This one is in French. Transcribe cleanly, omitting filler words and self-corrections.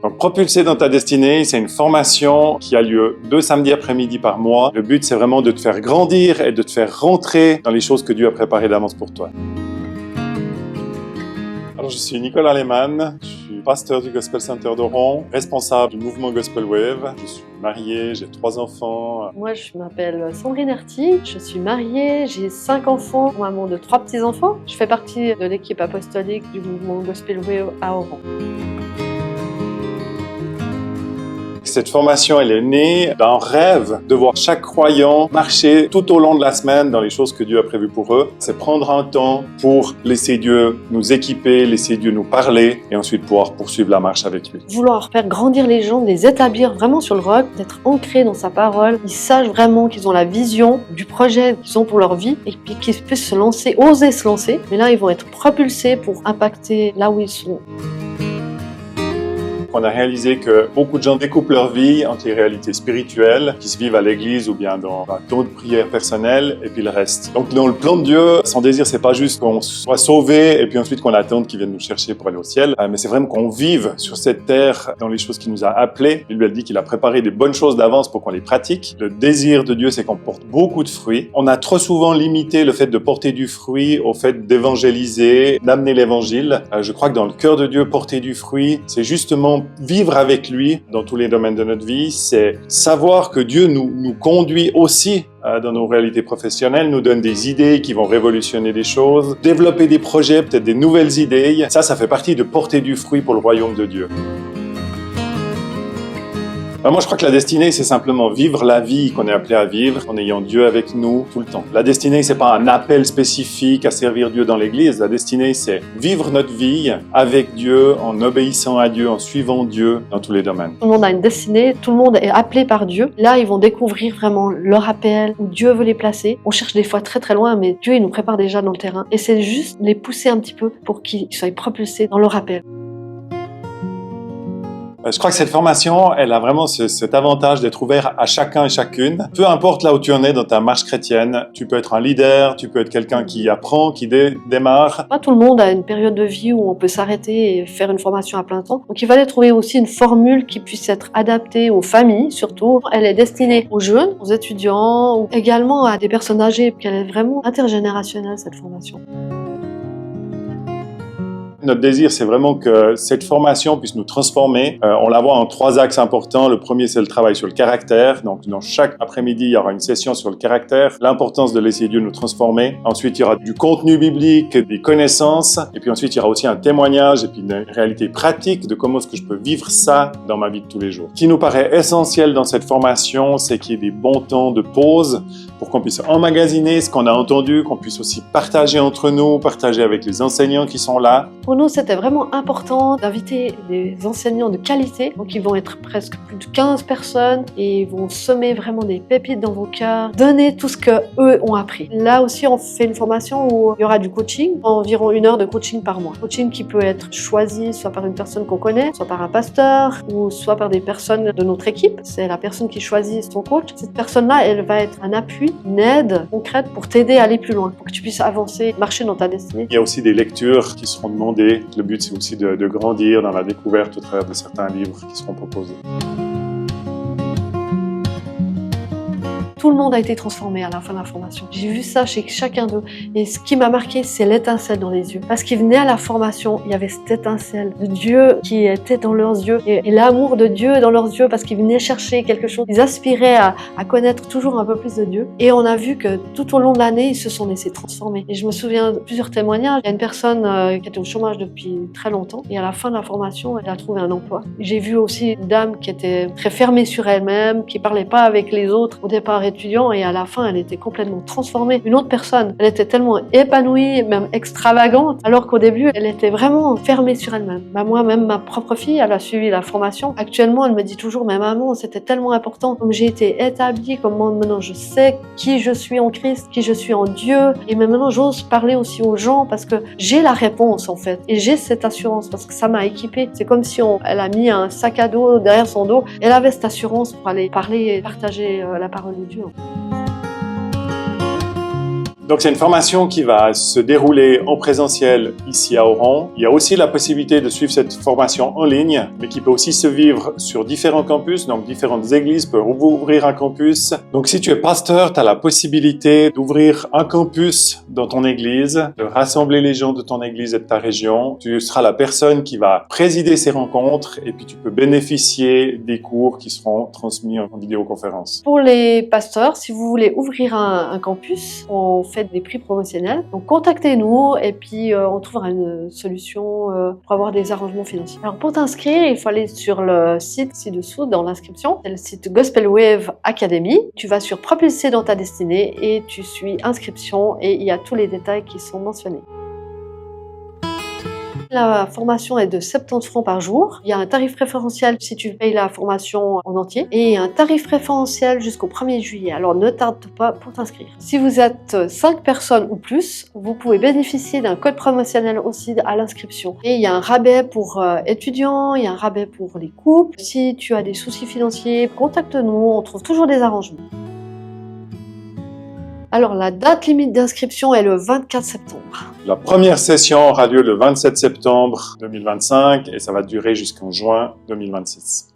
Donc, Propulser dans ta destinée, c'est une formation qui a lieu 2 samedis après-midi par mois. Le but, c'est vraiment de te faire grandir et de te faire rentrer dans les choses que Dieu a préparées d'avance pour toi. Alors, je suis Nicolas Lehmann, je suis pasteur du Gospel Center d'Oron, responsable du mouvement Gospel Wave. Je suis marié, j'ai 3 enfants. Moi, je m'appelle Sandrine Erty, je suis mariée, j'ai 5 enfants, maman de 3 petits-enfants. Je fais partie de l'équipe apostolique du mouvement Gospel Wave à Oron. Cette formation, elle est née d'un rêve de voir chaque croyant marcher tout au long de la semaine dans les choses que Dieu a prévues pour eux. C'est prendre un temps pour laisser Dieu nous équiper, laisser Dieu nous parler et ensuite pouvoir poursuivre la marche avec lui. Vouloir faire grandir les gens, les établir vraiment sur le roc, d'être ancrés dans sa parole, ils sachent vraiment qu'ils ont la vision du projet qu'ils ont pour leur vie et puis qu'ils puissent se lancer, oser se lancer. Mais là, ils vont être propulsés pour impacter là où ils sont. On a réalisé que beaucoup de gens découpent leur vie entre les réalités spirituelles qui se vivent à l'église ou bien dans un temps de prière personnel et puis le reste. Donc dans le plan de Dieu, son désir c'est pas juste qu'on soit sauvé et puis ensuite qu'on attende qu'il vienne nous chercher pour aller au ciel, mais c'est vraiment qu'on vive sur cette terre dans les choses qu'il nous a appelées. Il lui a dit qu'il a préparé des bonnes choses d'avance pour qu'on les pratique. Le désir de Dieu c'est qu'on porte beaucoup de fruits. On a trop souvent limité le fait de porter du fruit au fait d'évangéliser, d'amener l'évangile. Je crois que dans le cœur de Dieu, porter du fruit, c'est justement vivre avec lui dans tous les domaines de notre vie, c'est savoir que Dieu nous conduit aussi dans nos réalités professionnelles, nous donne des idées qui vont révolutionner des choses, développer des projets, peut-être des nouvelles idées. Ça fait partie de porter du fruit pour le royaume de Dieu. Moi, je crois que la destinée, c'est simplement vivre la vie qu'on est appelé à vivre en ayant Dieu avec nous tout le temps. La destinée, c'est pas un appel spécifique à servir Dieu dans l'église. La destinée, c'est vivre notre vie avec Dieu, en obéissant à Dieu, en suivant Dieu dans tous les domaines. Tout le monde a une destinée, tout le monde est appelé par Dieu. Là, ils vont découvrir vraiment leur appel, où Dieu veut les placer. On cherche des fois très très loin, mais Dieu, il nous prépare déjà dans le terrain. Et c'est juste les pousser un petit peu pour qu'ils soient propulsés dans leur appel. Je crois que cette formation, elle a vraiment cet avantage d'être ouverte à chacun et chacune. Peu importe là où tu en es dans ta marche chrétienne, tu peux être un leader, tu peux être quelqu'un qui apprend, qui démarre. Pas tout le monde a une période de vie où on peut s'arrêter et faire une formation à plein temps. Donc il fallait trouver aussi une formule qui puisse être adaptée aux familles, surtout. Elle est destinée aux jeunes, aux étudiants, ou également à des personnes âgées, qu'elle est vraiment intergénérationnelle cette formation. Notre désir, c'est vraiment que cette formation puisse nous transformer. On la voit en 3 axes importants. Le premier, c'est le travail sur le caractère. Donc, dans chaque après-midi, il y aura une session sur le caractère, l'importance de laisser Dieu nous transformer. Ensuite, il y aura du contenu biblique, des connaissances. Et puis ensuite, il y aura aussi un témoignage et puis une réalité pratique de comment est-ce que je peux vivre ça dans ma vie de tous les jours. Ce qui nous paraît essentiel dans cette formation, c'est qu'il y ait des bons temps de pause pour qu'on puisse emmagasiner ce qu'on a entendu, qu'on puisse aussi partager entre nous, partager avec les enseignants qui sont là. Pour nous, c'était vraiment important d'inviter des enseignants de qualité. Donc, ils vont être presque plus de 15 personnes et ils vont semer vraiment des pépites dans vos cœurs, donner tout ce qu'eux ont appris. Là aussi, on fait une formation où il y aura du coaching, environ 1 heure de coaching par mois. Coaching qui peut être choisi soit par une personne qu'on connaît, soit par un pasteur ou soit par des personnes de notre équipe. C'est la personne qui choisit son coach. Cette personne-là, elle va être un appui, une aide concrète pour t'aider à aller plus loin, pour que tu puisses avancer, marcher dans ta destinée. Il y a aussi des lectures qui seront demandées. Le but, c'est aussi de grandir dans la découverte au travers de certains livres qui seront proposés. Tout le monde a été transformé à la fin de la formation. J'ai vu ça chez chacun d'eux. Et ce qui m'a marqué, c'est l'étincelle dans les yeux. Parce qu'ils venaient à la formation, il y avait cette étincelle de Dieu qui était dans leurs yeux. Et l'amour de Dieu dans leurs yeux parce qu'ils venaient chercher quelque chose. Ils aspiraient à connaître toujours un peu plus de Dieu. Et on a vu que tout au long de l'année, ils se sont laissés transformer. Et je me souviens de plusieurs témoignages. Il y a une personne qui était au chômage depuis très longtemps. Et à la fin de la formation, elle a trouvé un emploi. J'ai vu aussi une dame qui était très fermée sur elle-même, qui parlait pas avec les autres au départ étudiant et à la fin elle était complètement transformée. Une autre personne, elle était tellement épanouie, même extravagante, alors qu'au début elle était vraiment fermée sur elle-même. Moi-même, ma propre fille, elle a suivi la formation. Actuellement elle me dit toujours, mais maman, c'était tellement important, comme j'ai été établie, comme maintenant je sais qui je suis en Christ, qui je suis en Dieu, et maintenant j'ose parler aussi aux gens parce que j'ai la réponse en fait, et j'ai cette assurance parce que ça m'a équipée. C'est comme si elle a mis un sac à dos derrière son dos, elle avait cette assurance pour aller parler et partager la parole de Dieu. Donc c'est une formation qui va se dérouler en présentiel ici à Oran. Il y a aussi la possibilité de suivre cette formation en ligne, mais qui peut aussi se vivre sur différents campus, donc différentes églises peuvent ouvrir un campus. Donc si tu es pasteur, tu as la possibilité d'ouvrir un campus dans ton église, de rassembler les gens de ton église et de ta région. Tu seras la personne qui va présider ces rencontres et puis tu peux bénéficier des cours qui seront transmis en vidéoconférence. Pour les pasteurs, si vous voulez ouvrir un campus, on fait des prix promotionnels. Donc contactez-nous et puis on trouvera une solution pour avoir des arrangements financiers. Alors pour t'inscrire, il faut aller sur le site ci-dessous dans l'inscription. C'est le site Gospel Wave Academy. Tu vas sur Propulser dans ta destinée et tu suis inscription et il y a tous les détails qui sont mentionnés. La formation est de 70 francs par jour. Il y a un tarif préférentiel si tu payes la formation en entier et un tarif préférentiel jusqu'au 1er juillet. Alors ne tarde pas pour t'inscrire. Si vous êtes 5 personnes ou plus, vous pouvez bénéficier d'un code promotionnel aussi à l'inscription. Et il y a un rabais pour étudiants, il y a un rabais pour les couples. Si tu as des soucis financiers, contacte-nous, on trouve toujours des arrangements. Alors la date limite d'inscription est le 24 septembre. La première session aura lieu le 27 septembre 2025 et ça va durer jusqu'en juin 2026.